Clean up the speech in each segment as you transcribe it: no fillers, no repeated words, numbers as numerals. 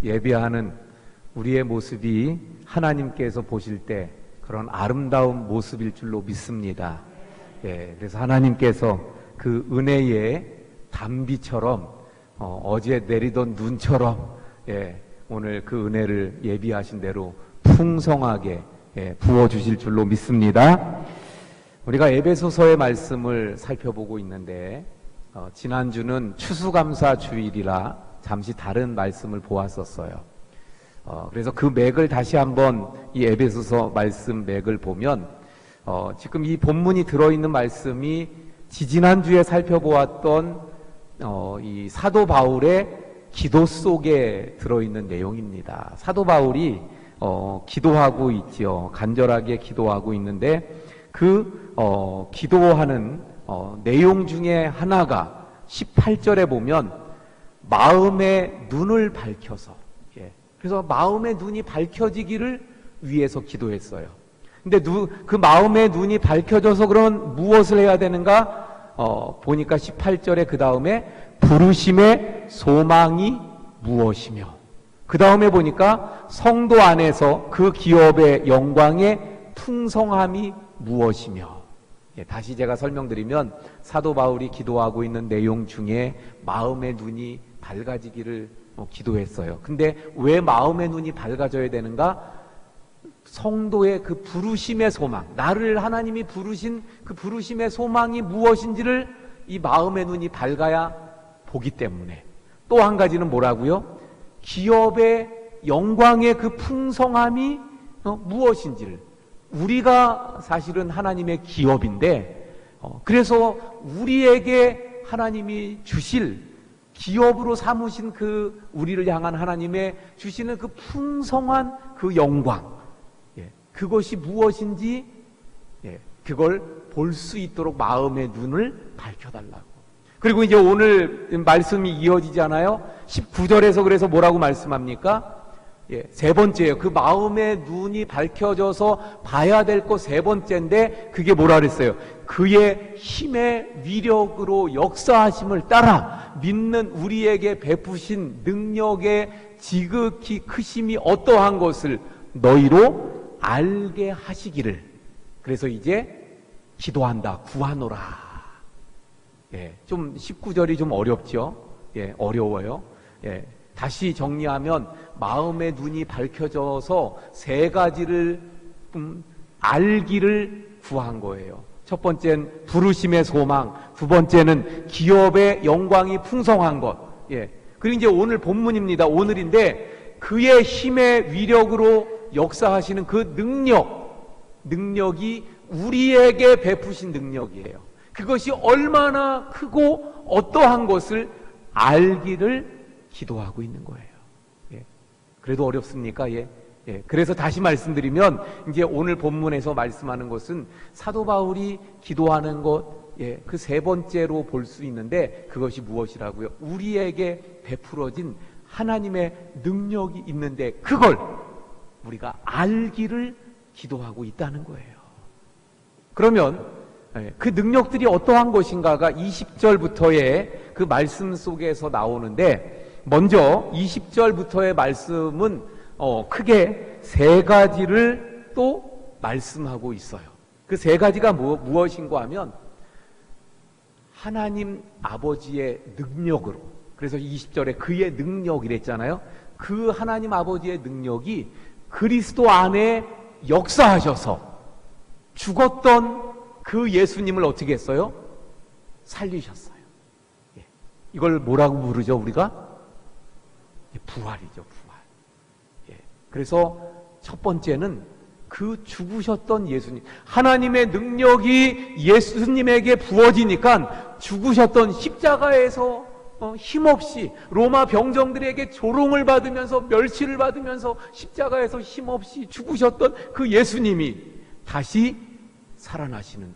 예배하는 우리의 모습이 하나님께서 보실 때 그런 아름다운 모습일 줄로 믿습니다. 그래서 하나님께서 그 은혜의 단비처럼 어제 내리던 눈처럼 오늘 그 은혜를 예비하신 대로 풍성하게 부어주실 줄로 믿습니다. 우리가 에베소서의 말씀을 살펴보고 있는데 지난주는 추수감사 주일이라 잠시 다른 말씀을 보았었어요. 그래서 그 맥을 다시 한번 이 에베소서 말씀 맥을 보면 지금 이 본문이 들어있는 말씀이 지지난주에 살펴보았던 이 사도 바울의 기도 속에 들어있는 내용입니다. 사도 바울이 기도하고 있지요. 간절하게 기도하고 있는데 그 기도하는 내용 중에 하나가 18절에 보면 마음의 눈을 밝혀서 그래서 마음의 눈이 밝혀지기를 위해서 기도했어요. 근데 그 마음의 눈이 밝혀져서 그러면 무엇을 해야 되는가? 보니까 18절에 그 다음에 부르심의 소망이 무엇이며, 그 다음에 보니까 성도 안에서 그 기업의 영광의 풍성함이 무엇이며, 다시 제가 설명드리면 사도 바울이 기도하고 있는 내용 중에 마음의 눈이 밝아지기를 기도했어요. 근데 왜 마음의 눈이 밝아져야 되는가? 성도의 그 부르심의 소망, 나를 하나님이 부르신 그 부르심의 소망이 무엇인지를 이 마음의 눈이 밝아야 보기 때문에. 또 한 가지는 뭐라고요? 기업의 영광의 그 풍성함이 무엇인지를, 우리가 사실은 하나님의 기업인데 그래서 우리에게 하나님이 주실 기업으로 삼으신 그 우리를 향한 하나님의 주시는 그 풍성한 그 영광, 그것이 무엇인지 그걸 볼 수 있도록 마음의 눈을 밝혀달라고. 그리고 이제 오늘 말씀이 이어지잖아요. 19절에서 그래서 뭐라고 말씀합니까? 세 번째예요. 그 마음의 눈이 밝혀져서 봐야 될 것 세 번째인데 그게 뭐라 그랬어요? 그의 힘의 위력으로 역사하심을 따라 믿는 우리에게 베푸신 능력의 지극히 크심이 어떠한 것을 너희로 알게 하시기를. 그래서 이제 기도한다. 구하노라. 좀 19절이 좀 어렵죠? 어려워요. 다시 정리하면 마음의 눈이 밝혀져서 세 가지를 알기를 구한 거예요. 첫 번째는 부르심의 소망, 두 번째는 기업의 영광이 풍성한 것. 그리고 이제 오늘 본문입니다. 오늘인데 그의 힘의 위력으로 역사하시는 그 능력이 우리에게 베푸신 능력이에요. 그것이 얼마나 크고 어떠한 것을 알기를 기도하고 있는 거예요. 그래도 어렵습니까? 그래서 다시 말씀드리면 이제 오늘 본문에서 말씀하는 것은 사도 바울이 기도하는 것, 그 세 번째로 볼 수 있는데 그것이 무엇이라고요? 우리에게 베풀어진 하나님의 능력이 있는데 그걸 우리가 알기를 기도하고 있다는 거예요. 그러면 그 능력들이 어떠한 것인가가 20절부터의 그 말씀 속에서 나오는데, 먼저 20절부터의 말씀은 크게 세 가지를 또 말씀하고 있어요. 그 세 가지가 무엇인가 하면 하나님 아버지의 능력으로, 그래서 20절에 그의 능력이랬잖아요. 그 하나님 아버지의 능력이 그리스도 안에 역사하셔서 죽었던 그 예수님을 어떻게 했어요? 살리셨어요. 이걸 뭐라고 부르죠, 우리가? 부활이죠, 부활. 그래서 첫 번째는 그 죽으셨던 예수님, 하나님의 능력이 예수님에게 부어지니까 죽으셨던 십자가에서 힘없이 로마 병정들에게 조롱을 받으면서 멸시를 받으면서 십자가에서 힘없이 죽으셨던 그 예수님이 다시 살아나시는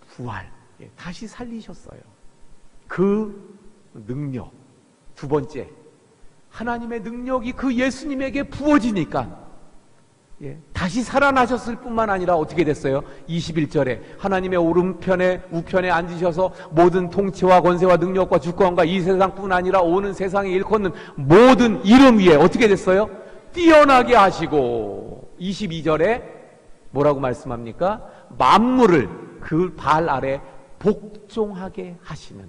부활, 다시 살리셨어요. 그 능력. 두 번째, 하나님의 능력이 그 예수님에게 부어지니까 다시 살아나셨을 뿐만 아니라 어떻게 됐어요? 21절에 하나님의 오른편에 우편에 앉으셔서 모든 통치와 권세와 능력과 주권과 이 세상뿐 아니라 오는 세상에 일컫는 모든 이름 위에 어떻게 됐어요? 뛰어나게 하시고 22절에 뭐라고 말씀합니까? 만물을 그 발 아래 복종하게 하시는.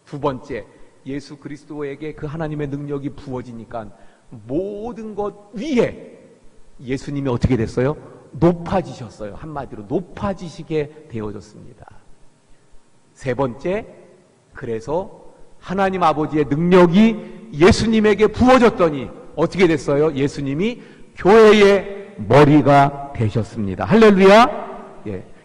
두 번째, 예수 그리스도에게 그 하나님의 능력이 부어지니까 모든 것 위에 예수님이 어떻게 됐어요? 높아지셨어요. 한마디로 높아지시게 되어졌습니다. 세 번째, 그래서 하나님 아버지의 능력이 예수님에게 부어졌더니 어떻게 됐어요? 예수님이 교회의 머리가 되셨습니다. 할렐루야.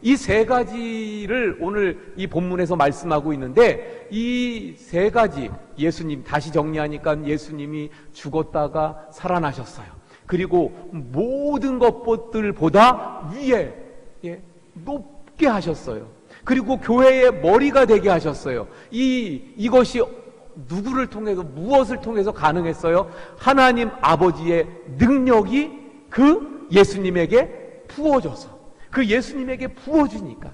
이 세 가지를 오늘 이 본문에서 말씀하고 있는데, 이 세 가지, 예수님, 다시 정리하니까 예수님이 죽었다가 살아나셨어요. 그리고 모든 것들보다 위에 높게 하셨어요. 그리고 교회의 머리가 되게 하셨어요. 이것이 누구를 통해서, 무엇을 통해서 가능했어요? 하나님 아버지의 능력이 그 예수님에게 부어져서, 그 예수님에게 부어지니까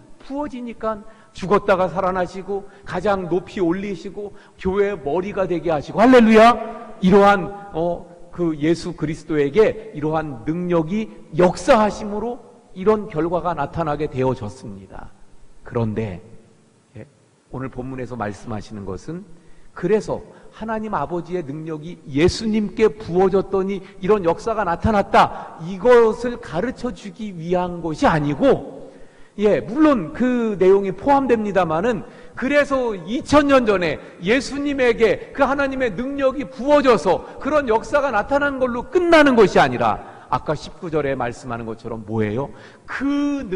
죽었다가 살아나시고 가장 높이 올리시고 교회의 머리가 되게 하시고, 할렐루야. 이러한 그 예수 그리스도에게 이러한 능력이 역사하심으로 이런 결과가 나타나게 되어졌습니다. 그런데 오늘 본문에서 말씀하시는 것은, 그래서 하나님 아버지의 능력이 예수님께 부어졌더니 이런 역사가 나타났다, 이것을 가르쳐 주기 위한 것이 아니고, 물론 그 내용이 포함됩니다마는, 그래서 2000년 전에 예수님에게 그 하나님의 능력이 부어져서 그런 역사가 나타난 걸로 끝나는 것이 아니라, 아까 19절에 말씀하는 것처럼 뭐예요? 그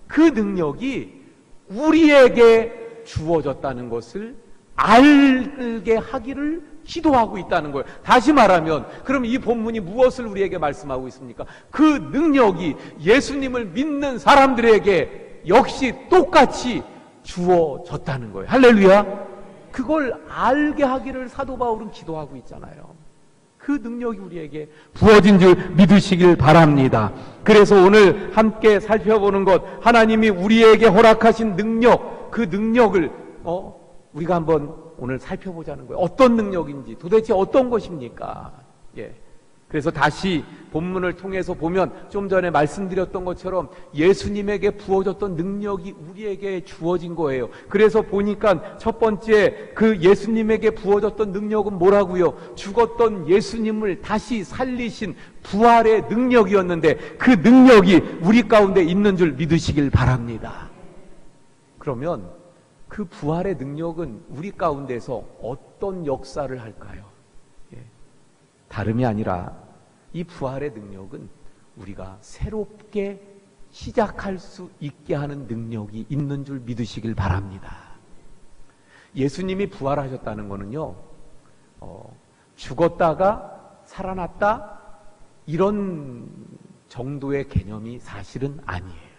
능력이 우리에게 주어졌다는 것을 알게 하기를 기도하고 있다는 거예요. 다시 말하면, 그럼 이 본문이 무엇을 우리에게 말씀하고 있습니까? 그 능력이 예수님을 믿는 사람들에게 역시 똑같이 주어졌다는 거예요. 할렐루야. 그걸 알게 하기를 사도 바울은 기도하고 있잖아요. 그 능력이 우리에게 부어진 줄 믿으시길 바랍니다. 그래서 오늘 함께 살펴보는 것, 하나님이 우리에게 허락하신 능력, 그 능력을 우리가 한번 오늘 살펴보자는 거예요. 어떤 능력인지, 도대체 어떤 것입니까? 그래서 다시 본문을 통해서 보면 좀 전에 말씀드렸던 것처럼 예수님에게 부어졌던 능력이 우리에게 주어진 거예요. 그래서 보니까 첫 번째, 그 예수님에게 부어졌던 능력은 뭐라고요? 죽었던 예수님을 다시 살리신 부활의 능력이었는데, 그 능력이 우리 가운데 있는 줄 믿으시길 바랍니다. 그러면 그 부활의 능력은 우리 가운데서 어떤 역사를 할까요? 다름이 아니라 이 부활의 능력은 우리가 새롭게 시작할 수 있게 하는 능력이 있는 줄 믿으시길 바랍니다. 예수님이 부활하셨다는 것은요, 죽었다가 살아났다 이런 정도의 개념이 사실은 아니에요.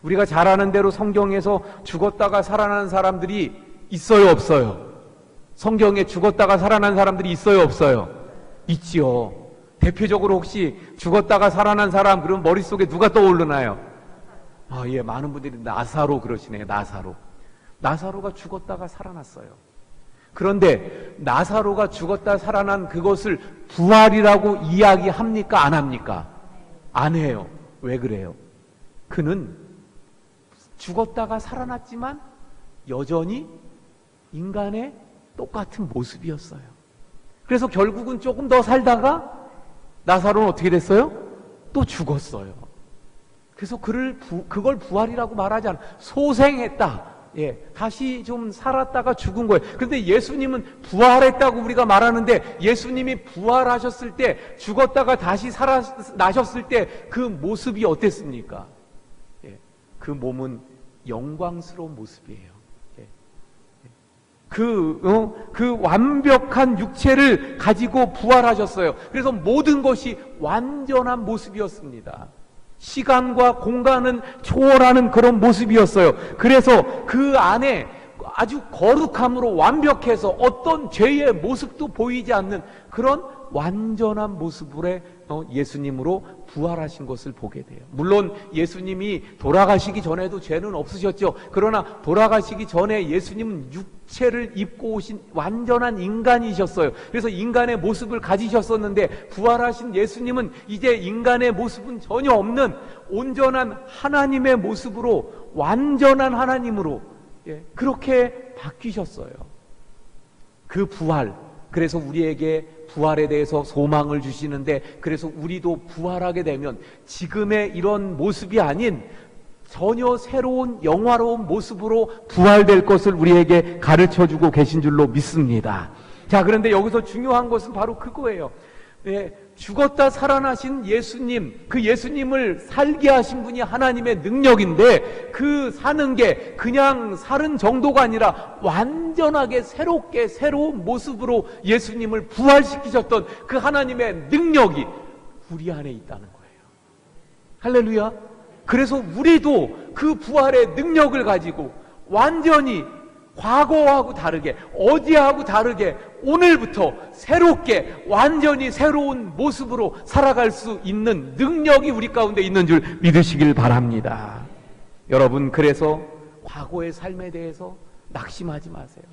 우리가 잘 아는 대로 성경에서 죽었다가 살아난 사람들이 있어요, 없어요? 성경에 죽었다가 살아난 사람들이 있어요, 없어요? 있지요. 대표적으로 혹시 죽었다가 살아난 사람, 그러면 머릿속에 누가 떠오르나요? 많은 분들이 나사로 그러시네요. 나사로가 죽었다가 살아났어요. 그런데 나사로가 죽었다 살아난 그것을 부활이라고 이야기합니까? 안 합니까? 안 해요. 왜 그래요? 그는 죽었다가 살아났지만 여전히 인간의 똑같은 모습이었어요. 그래서 결국은 조금 더 살다가 나사로는 어떻게 됐어요? 또 죽었어요. 그래서 그걸 부활이라고 말하지 않아요. 소생했다. 다시 좀 살았다가 죽은 거예요. 그런데 예수님은 부활했다고 우리가 말하는데, 예수님이 부활하셨을 때, 죽었다가 다시 살아나셨을 때 그 모습이 어땠습니까? 그 몸은 영광스러운 모습이에요. 그 완벽한 육체를 가지고 부활하셨어요. 그래서 모든 것이 완전한 모습이었습니다. 시간과 공간은 초월하는 그런 모습이었어요. 그래서 그 안에 아주 거룩함으로 완벽해서 어떤 죄의 모습도 보이지 않는 그런 완전한 모습으로 예수님으로 부활하신 것을 보게 돼요. 물론 예수님이 돌아가시기 전에도 죄는 없으셨죠. 그러나 돌아가시기 전에 예수님은 육체를 입고 오신 완전한 인간이셨어요. 그래서 인간의 모습을 가지셨었는데 부활하신 예수님은 이제 인간의 모습은 전혀 없는 온전한 하나님의 모습으로, 완전한 하나님으로 그렇게 바뀌셨어요. 그 부활, 그래서 우리에게 부활에 대해서 소망을 주시는데, 그래서 우리도 부활하게 되면 지금의 이런 모습이 아닌 전혀 새로운 영화로운 모습으로 부활될 것을 우리에게 가르쳐주고 계신 줄로 믿습니다. 자, 그런데 여기서 중요한 것은 바로 그거예요. 죽었다 살아나신 예수님, 그 예수님을 살게 하신 분이 하나님의 능력인데, 그 사는 게 그냥 사는 정도가 아니라 완전하게 새롭게 새로운 모습으로 예수님을 부활시키셨던 그 하나님의 능력이 우리 안에 있다는 거예요. 할렐루야. 그래서 우리도 그 부활의 능력을 가지고 완전히 과거하고 다르게, 어제하고 다르게 오늘부터 새롭게 완전히 새로운 모습으로 살아갈 수 있는 능력이 우리 가운데 있는 줄 믿으시길 바랍니다. 여러분, 그래서 과거의 삶에 대해서 낙심하지 마세요.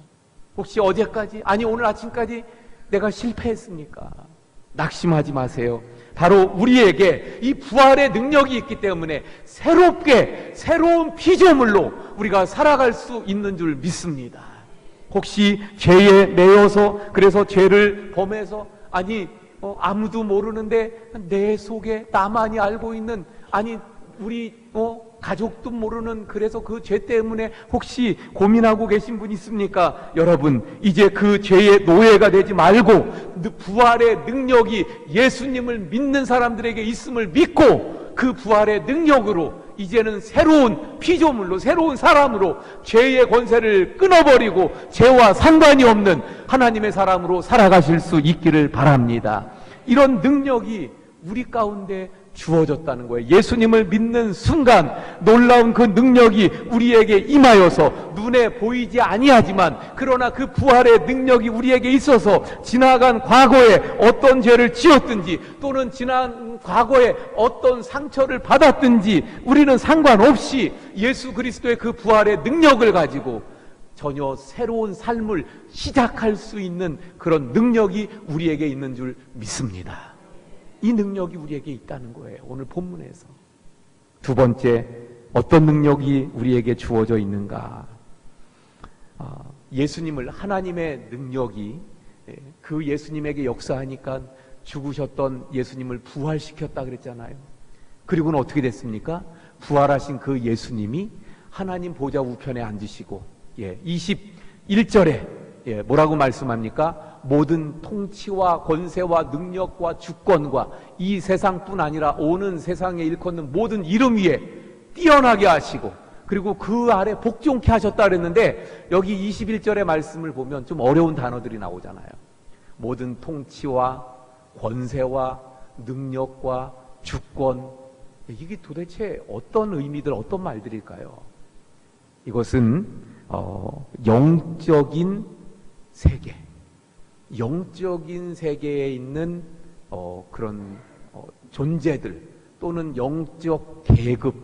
혹시 어제까지, 아니 오늘 아침까지 내가 실패했습니까? 낙심하지 마세요. 바로 우리에게 이 부활의 능력이 있기 때문에 새롭게 새로운 피조물로 우리가 살아갈 수 있는 줄 믿습니다. 혹시 죄에 매여서, 그래서 죄를 범해서, 아니 아무도 모르는데 내 속에 나만이 알고 있는, 아니 우리 가족도 모르는, 그래서 그 죄 때문에 혹시 고민하고 계신 분 있습니까? 여러분, 이제 그 죄의 노예가 되지 말고 부활의 능력이 예수님을 믿는 사람들에게 있음을 믿고 그 부활의 능력으로 이제는 새로운 피조물로, 새로운 사람으로 죄의 권세를 끊어버리고 죄와 상관이 없는 하나님의 사람으로 살아가실 수 있기를 바랍니다. 이런 능력이 우리 가운데 주어졌다는 거예요. 예수님을 믿는 순간 놀라운 그 능력이 우리에게 임하여서 눈에 보이지 아니하지만, 그러나 그 부활의 능력이 우리에게 있어서 지나간 과거에 어떤 죄를 지었든지 또는 지난 과거에 어떤 상처를 받았든지 우리는 상관없이 예수 그리스도의 그 부활의 능력을 가지고 전혀 새로운 삶을 시작할 수 있는 그런 능력이 우리에게 있는 줄 믿습니다. 이 능력이 우리에게 있다는 거예요. 오늘 본문에서. 두 번째, 어떤 능력이 우리에게 주어져 있는가? 예수님을, 하나님의 능력이 그 예수님에게 역사하니까 죽으셨던 예수님을 부활시켰다 그랬잖아요. 그리고는 어떻게 됐습니까? 부활하신 그 예수님이 하나님 보좌 우편에 앉으시고 21절에 뭐라고 말씀합니까? 모든 통치와 권세와 능력과 주권과 이 세상뿐 아니라 오는 세상에 일컫는 모든 이름 위에 뛰어나게 하시고, 그리고 그 아래 복종케 하셨다 그랬는데, 여기 21절의 말씀을 보면 좀 어려운 단어들이 나오잖아요. 모든 통치와 권세와 능력과 주권, 이게 도대체 어떤 의미들, 어떤 말들일까요? 이것은 영적인 세계, 영적인 세계에 있는 그런 존재들 또는 영적 계급,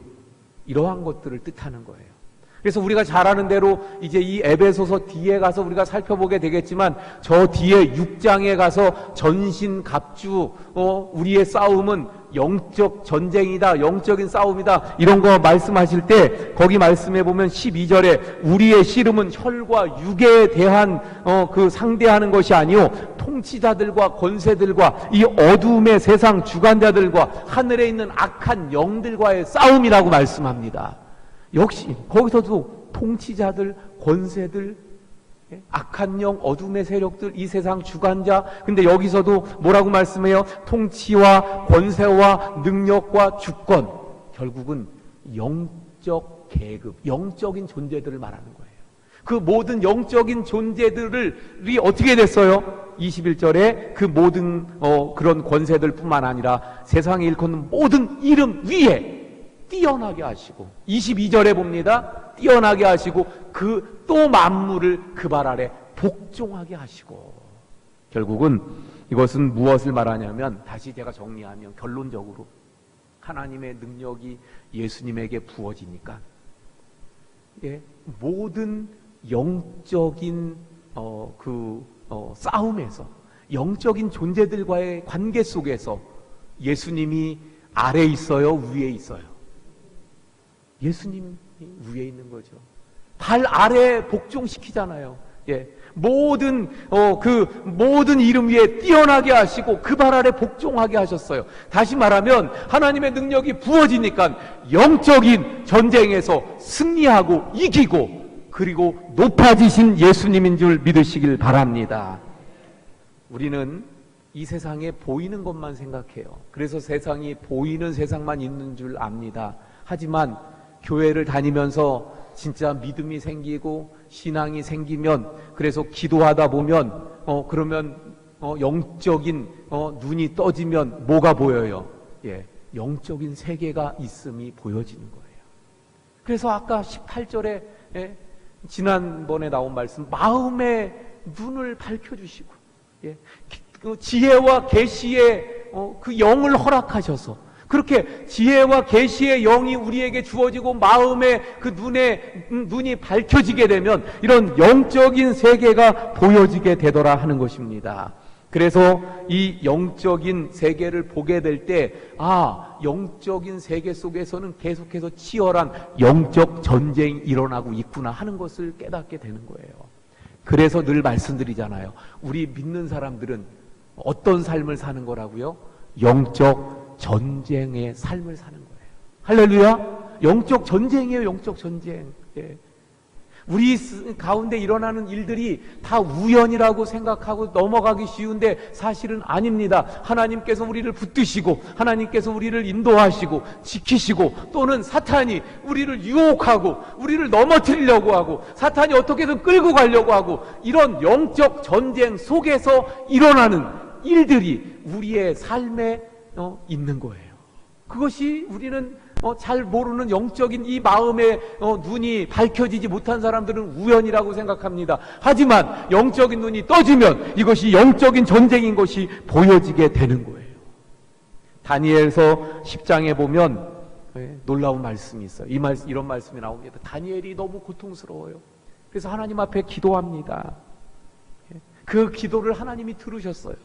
이러한 것들을 뜻하는 거예요. 그래서 우리가 잘 아는 대로 이제 이 에베소서 뒤에 가서 우리가 살펴보게 되겠지만, 저 뒤에 6장에 가서 전신갑주, 우리의 싸움은 영적 전쟁이다, 영적인 싸움이다, 이런 거 말씀하실 때 거기 말씀해 보면 12절에 우리의 씨름은 혈과 육에 대한 그 상대하는 것이 아니요 통치자들과 권세들과 이 어둠의 세상 주관자들과 하늘에 있는 악한 영들과의 싸움이라고 말씀합니다. 역시 거기서도 통치자들, 권세들, 악한 영, 어둠의 세력들, 이 세상 주관자. 근데 여기서도 뭐라고 말씀해요? 통치와 권세와 능력과 주권, 결국은 영적 계급, 영적인 존재들을 말하는 거예요. 그 모든 영적인 존재들이 어떻게 됐어요? 21절에 그 모든 그런 권세들 뿐만 아니라 세상에 일컫는 모든 이름 위에 뛰어나게 하시고, 22절에 봅니다. 뛰어나게 하시고 그 또 만물을 그 발 아래 복종하게 하시고. 결국은 이것은 무엇을 말하냐면, 다시 제가 정리하면 결론적으로 하나님의 능력이 예수님에게 부어지니까, 예, 모든 영적인 싸움에서, 영적인 존재들과의 관계 속에서 예수님이 아래 있어요, 위에 있어요? 예수님이 위에 있는 거죠. 발 아래 복종시키잖아요. 예, 모든 이름 위에 뛰어나게 하시고 그 발 아래 복종하게 하셨어요. 다시 말하면 하나님의 능력이 부어지니까 영적인 전쟁에서 승리하고 이기고, 그리고 높아지신 예수님인 줄 믿으시길 바랍니다. 우리는 이 세상에 보이는 것만 생각해요. 그래서 세상이 보이는 세상만 있는 줄 압니다. 하지만 교회를 다니면서 진짜 믿음이 생기고 신앙이 생기면, 그래서 기도하다 보면 그러면 영적인 눈이 떠지면 뭐가 보여요? 예, 영적인 세계가 있음이 보여지는 거예요. 그래서 아까 18절에 지난번에 나온 말씀, 마음의 눈을 밝혀주시고, 예, 그 지혜와 계시의 그 영을 허락하셔서, 그렇게 지혜와 계시의 영이 우리에게 주어지고 마음의 그 눈이 밝혀지게 되면 이런 영적인 세계가 보여지게 되더라 하는 것입니다. 그래서 이 영적인 세계를 보게 될 때, 영적인 세계 속에서는 계속해서 치열한 영적 전쟁이 일어나고 있구나 하는 것을 깨닫게 되는 거예요. 그래서 늘 말씀드리잖아요. 우리 믿는 사람들은 어떤 삶을 사는 거라고요? 영적 전쟁의 삶을 사는 거예요. 할렐루야! 영적 전쟁이에요, 영적 전쟁. 예. 우리 가운데 일어나는 일들이 다 우연이라고 생각하고 넘어가기 쉬운데 사실은 아닙니다. 하나님께서 우리를 붙드시고, 하나님께서 우리를 인도하시고 지키시고, 또는 사탄이 우리를 유혹하고 우리를 넘어뜨리려고 하고 사탄이 어떻게든 끌고 가려고 하고, 이런 영적 전쟁 속에서 일어나는 일들이 우리의 삶에 있는 거예요. 그것이 우리는 잘 모르는 영적인 이 마음의 눈이 밝혀지지 못한 사람들은 우연이라고 생각합니다. 하지만 영적인 눈이 떠지면 이것이 영적인 전쟁인 것이 보여지게 되는 거예요. 다니엘서 10장에 보면 놀라운 말씀이 있어요. 이런 말씀이 나옵니다. 다니엘이 너무 고통스러워요. 그래서 하나님 앞에 기도합니다. 그 기도를 하나님이 들으셨어요.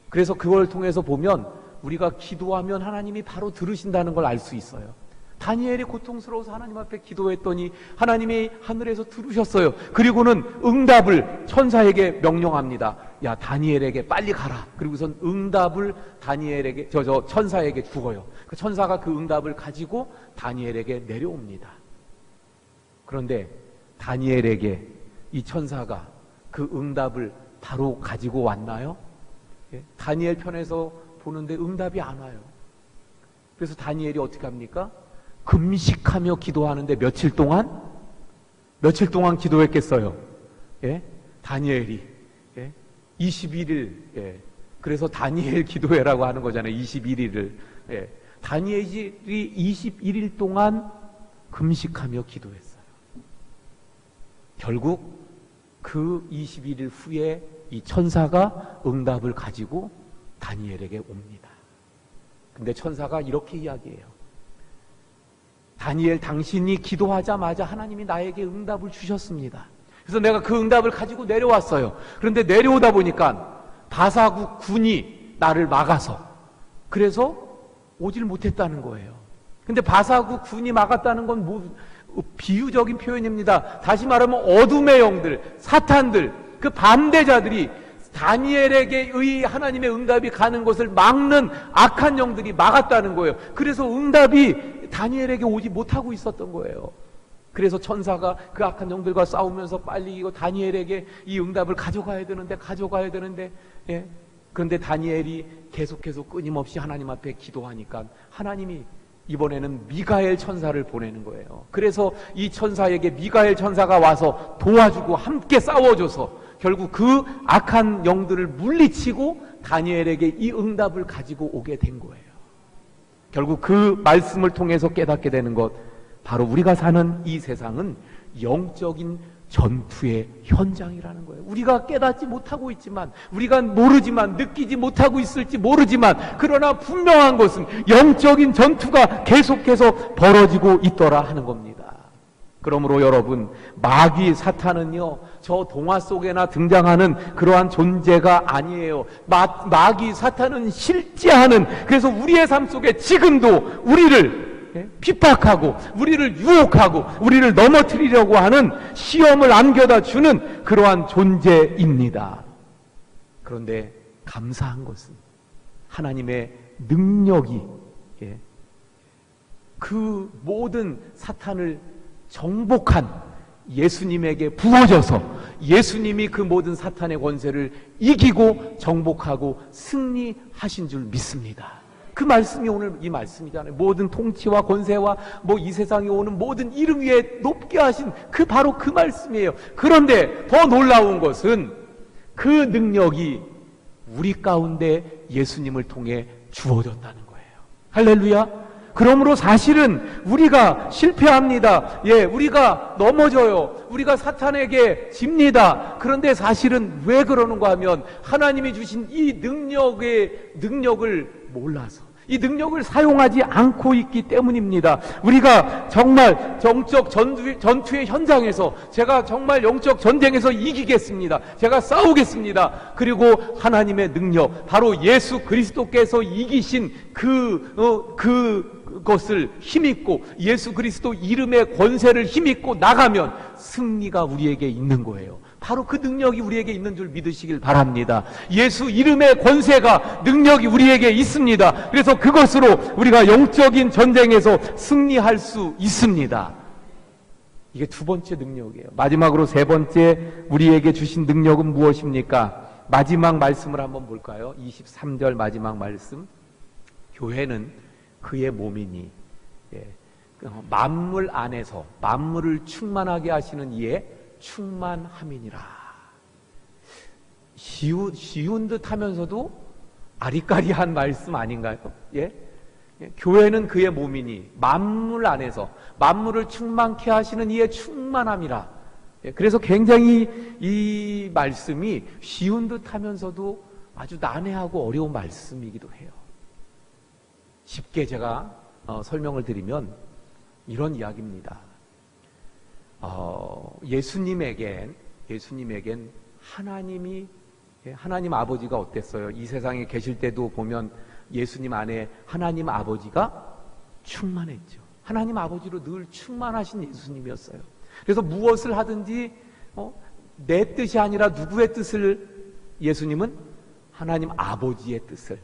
그래서 그걸 통해서 보면 우리가 기도하면 하나님이 바로 들으신다는 걸 알 수 있어요. 다니엘이 고통스러워서 하나님 앞에 기도했더니 하나님이 하늘에서 들으셨어요. 그리고는 응답을 천사에게 명령합니다. 야, 다니엘에게 빨리 가라. 그리고선 응답을 다니엘에게 천사에게 주어요. 그 천사가 그 응답을 가지고 다니엘에게 내려옵니다. 그런데 다니엘에게 이 천사가 그 응답을 바로 가지고 왔나요? 다니엘 편에서 보는데 응답이 안 와요. 그래서 다니엘이 어떻게 합니까? 금식하며 기도하는데 며칠 동안 기도했겠어요? 예? 다니엘이 21일, 그래서 다니엘 기도회라고 하는 거잖아요. 21일을. 다니엘이 21일 동안 금식하며 기도했어요. 결국 그 21일 후에 이 천사가 응답을 가지고 다니엘에게 옵니다. 근데 천사가 이렇게 이야기해요. 다니엘, 당신이 기도하자마자 하나님이 나에게 응답을 주셨습니다. 그래서 내가 그 응답을 가지고 내려왔어요. 그런데 내려오다 보니까 바사국 군이 나를 막아서, 그래서 오질 못했다는 거예요. 근데 바사국 군이 막았다는 건 비유적인 표현입니다. 다시 말하면 어둠의 영들, 사탄들, 그 반대자들이 다니엘에게 하나님의 응답이 가는 것을 막는 악한 영들이 막았다는 거예요. 그래서 응답이 다니엘에게 오지 못하고 있었던 거예요. 그래서 천사가 그 악한 영들과 싸우면서 빨리 이거 다니엘에게 이 응답을 가져가야 되는데, 그런데 다니엘이 계속해서 끊임없이 하나님 앞에 기도하니까 하나님이 이번에는 미가엘 천사를 보내는 거예요. 그래서 이 천사에게 미가엘 천사가 와서 도와주고 함께 싸워줘서 결국 그 악한 영들을 물리치고 다니엘에게 이 응답을 가지고 오게 된 거예요. 결국 그 말씀을 통해서 깨닫게 되는 것, 바로 우리가 사는 이 세상은 영적인 전투의 현장이라는 거예요. 우리가 깨닫지 못하고 있지만, 우리가 모르지만, 느끼지 못하고 있을지 모르지만, 그러나 분명한 것은 영적인 전투가 계속해서 벌어지고 있더라 하는 겁니다. 그러므로 여러분, 마귀 사탄은요, 저 동화 속에나 등장하는 그러한 존재가 아니에요. 마귀 사탄은 실제하는, 그래서 우리의 삶 속에 지금도 우리를 핍박하고 우리를 유혹하고 우리를 넘어뜨리려고 하는, 시험을 안겨다 주는 그러한 존재입니다. 그런데 감사한 것은 하나님의 능력이 그 모든 사탄을 정복한 예수님에게 부어져서 예수님이 그 모든 사탄의 권세를 이기고 정복하고 승리하신 줄 믿습니다. 그 말씀이 오늘 이 말씀이잖아요. 모든 통치와 권세와 이 세상에 오는 모든 이름 위에 높게 하신 바로 그 말씀이에요. 그런데 더 놀라운 것은 그 능력이 우리 가운데 예수님을 통해 주어졌다는 거예요. 할렐루야. 그러므로 사실은 우리가 실패합니다. 우리가 넘어져요. 우리가 사탄에게 집니다. 그런데 사실은 왜 그러는가 하면 하나님이 주신 이 능력을 몰라서, 이 능력을 사용하지 않고 있기 때문입니다. 우리가 정말 영적 전투의 현장에서 제가 정말 영적 전쟁에서 이기겠습니다. 제가 싸우겠습니다. 그리고 하나님의 능력, 바로 예수 그리스도께서 이기신 그것을 힘입고 예수 그리스도 이름의 권세를 힘입고 나가면 승리가 우리에게 있는 거예요. 바로 그 능력이 우리에게 있는 줄 믿으시길 바랍니다. 예수 이름의 권세가, 능력이 우리에게 있습니다. 그래서 그것으로 우리가 영적인 전쟁에서 승리할 수 있습니다. 이게 두 번째 능력이에요. 마지막으로 세 번째 우리에게 주신 능력은 무엇입니까? 마지막 말씀을 한번 볼까요? 23절 마지막 말씀. 교회는 그의 몸이니 만물 안에서 만물을 충만하게 하시는 이의 충만함이니라. 쉬운 듯 하면서도 아리까리한 말씀 아닌가요? 교회는 그의 몸이니 만물 안에서 만물을 충만케 하시는 이의 충만함이라. 그래서 굉장히 이 말씀이 쉬운 듯 하면서도 아주 난해하고 어려운 말씀이기도 해요. 쉽게 제가 설명을 드리면 이런 이야기입니다. 예수님에겐 하나님 아버지가 어땠어요? 이 세상에 계실 때도 보면 예수님 안에 하나님 아버지가 충만했죠. 하나님 아버지로 늘 충만하신 예수님이었어요. 그래서 무엇을 하든지 내 뜻이 아니라 누구의 뜻을, 예수님은 하나님 아버지의 뜻을,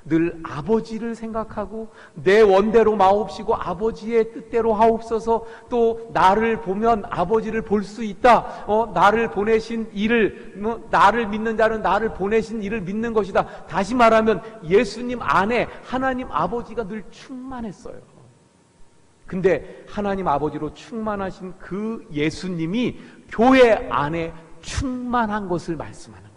늘 아버지를 생각하고 내 원대로 마옵시고 아버지의 뜻대로 하옵소서. 또 나를 보면 아버지를 볼 수 있다. 나를 보내신 이를, 나를 믿는 자는 나를 보내신 이를 믿는 것이다. 다시 말하면 예수님 안에 하나님 아버지가 늘 충만했어요. 근데 하나님 아버지로 충만하신 그 예수님이 교회 안에 충만한 것을 말씀하는 거예요.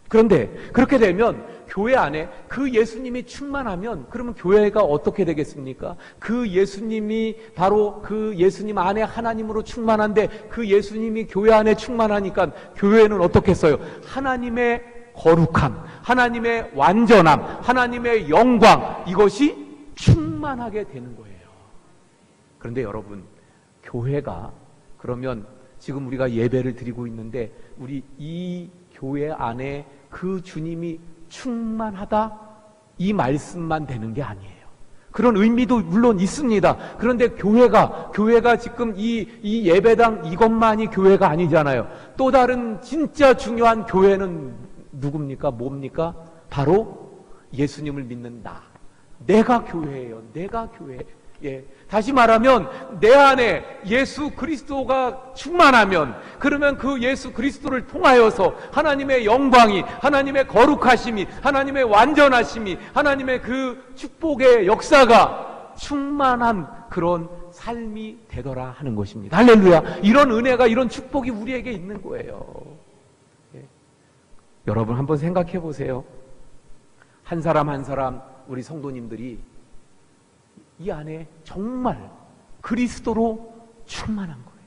그런데 그렇게 되면 교회 안에 그 예수님이 충만하면 그러면 교회가 어떻게 되겠습니까? 그 예수님이 바로 그 예수님 안에 하나님으로 충만한데 그 예수님이 교회 안에 충만하니까 교회는 어떻겠어요? 하나님의 거룩함, 하나님의 완전함, 하나님의 영광, 이것이 충만하게 되는 거예요. 그런데 여러분, 교회가 그러면 지금 우리가 예배를 드리고 있는데 우리 이 교회 안에 그 주님이 충만하다, 이 말씀만 되는 게 아니에요. 그런 의미도 물론 있습니다. 그런데 교회가 지금 이 예배당 이것만이 교회가 아니잖아요. 또 다른 진짜 중요한 교회는 누굽니까? 뭡니까? 바로 예수님을 믿는 내가 교회예요. 내가 교회. 다시 말하면 내 안에 예수 그리스도가 충만하면, 그러면 그 예수 그리스도를 통하여서 하나님의 영광이, 하나님의 거룩하심이, 하나님의 완전하심이, 하나님의 그 축복의 역사가 충만한 그런 삶이 되더라 하는 것입니다. 할렐루야. 이런 은혜가, 이런 축복이 우리에게 있는 거예요. 여러분 한번 생각해 보세요. 한 사람 한 사람 우리 성도님들이 이 안에 정말 그리스도로 충만한 거예요.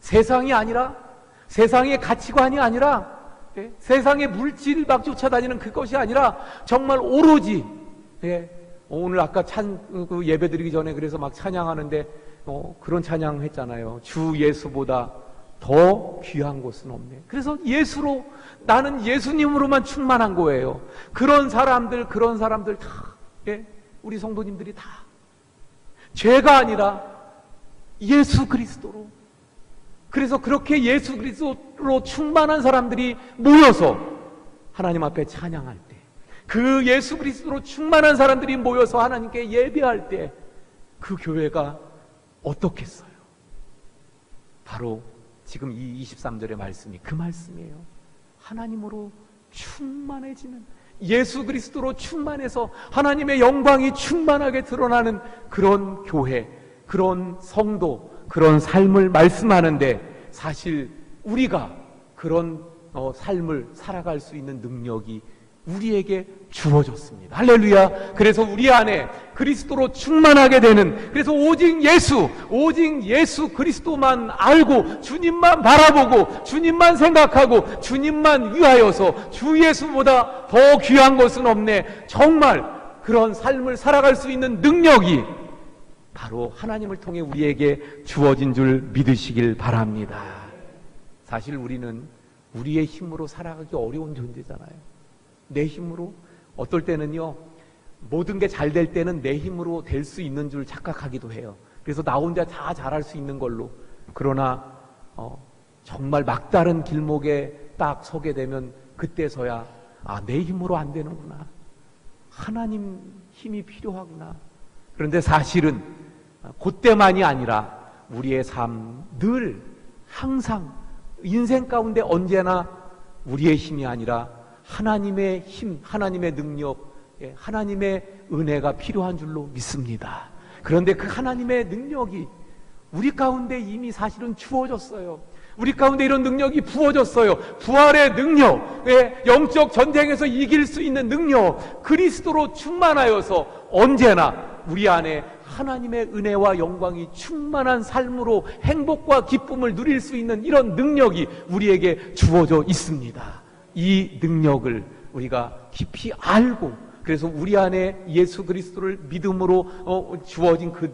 세상이 아니라, 세상의 가치관이 아니라, 세상의 물질을 막 쫓아다니는 그것이 아니라 정말 오로지, 오늘 아까 그 예배 드리기 전에 그래서 막 찬양하는데 그런 찬양 했잖아요. 주 예수보다 더 귀한 곳은 없네. 그래서 예수로, 나는 예수님으로만 충만한 거예요. 그런 사람들 다, 우리 성도님들이 다 죄가 아니라 예수 그리스도로, 그래서 그렇게 예수 그리스도로 충만한 사람들이 모여서 하나님 앞에 찬양할 때, 그 예수 그리스도로 충만한 사람들이 모여서 하나님께 예배할 때 그 교회가 어떻겠어요? 바로 지금 이 23절의 말씀이 그 말씀이에요. 하나님으로 충만해지는, 예수 그리스도로 충만해서 하나님의 영광이 충만하게 드러나는 그런 교회, 그런 성도, 그런 삶을 말씀하는데, 사실 우리가 그런 삶을 살아갈 수 있는 능력이 우리에게 주어졌습니다. 할렐루야. 그래서 우리 안에 그리스도로 충만하게 되는, 그래서 오직 예수 그리스도만 알고 주님만 바라보고 주님만 생각하고 주님만 위하여서 주 예수보다 더 귀한 것은 없네, 정말 그런 삶을 살아갈 수 있는 능력이 바로 하나님을 통해 우리에게 주어진 줄 믿으시길 바랍니다. 사실 우리는 우리의 힘으로 살아가기 어려운 존재잖아요. 내 힘으로, 어떨 때는요, 모든 게 잘 될 때는 내 힘으로 될 수 있는 줄 착각하기도 해요. 그래서 나 혼자 다 잘할 수 있는 걸로. 그러나 정말 막다른 길목에 딱 서게 되면 그때서야 내 힘으로 안 되는구나, 하나님 힘이 필요하구나. 그런데 사실은 그때만이 아니라 우리의 삶 늘 항상 인생 가운데 언제나 우리의 힘이 아니라 하나님의 힘, 하나님의 능력, 하나님의 은혜가 필요한 줄로 믿습니다. 그런데 그 하나님의 능력이 우리 가운데 이미 사실은 주어졌어요. 우리 가운데 이런 능력이 부어졌어요. 부활의 능력, 영적 전쟁에서 이길 수 있는 능력, 그리스도로 충만하여서 언제나 우리 안에 하나님의 은혜와 영광이 충만한 삶으로 행복과 기쁨을 누릴 수 있는 이런 능력이 우리에게 주어져 있습니다. 이 능력을 우리가 깊이 알고, 그래서 우리 안에 예수 그리스도를 믿음으로 주어진 그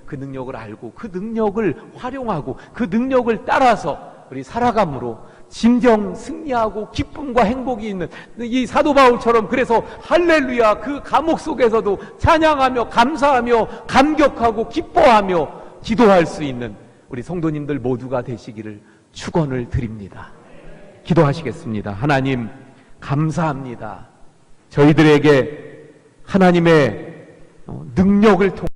능력을 알고 그 능력을 활용하고 그 능력을 따라서 우리 살아감으로 진정 승리하고 기쁨과 행복이 있는 이 사도 바울처럼, 그래서 할렐루야, 그 감옥 속에서도 찬양하며 감사하며 감격하고 기뻐하며 기도할 수 있는 우리 성도님들 모두가 되시기를 축원을 드립니다. 기도하시겠습니다. 하나님 감사합니다. 저희들에게 하나님의 능력을 통해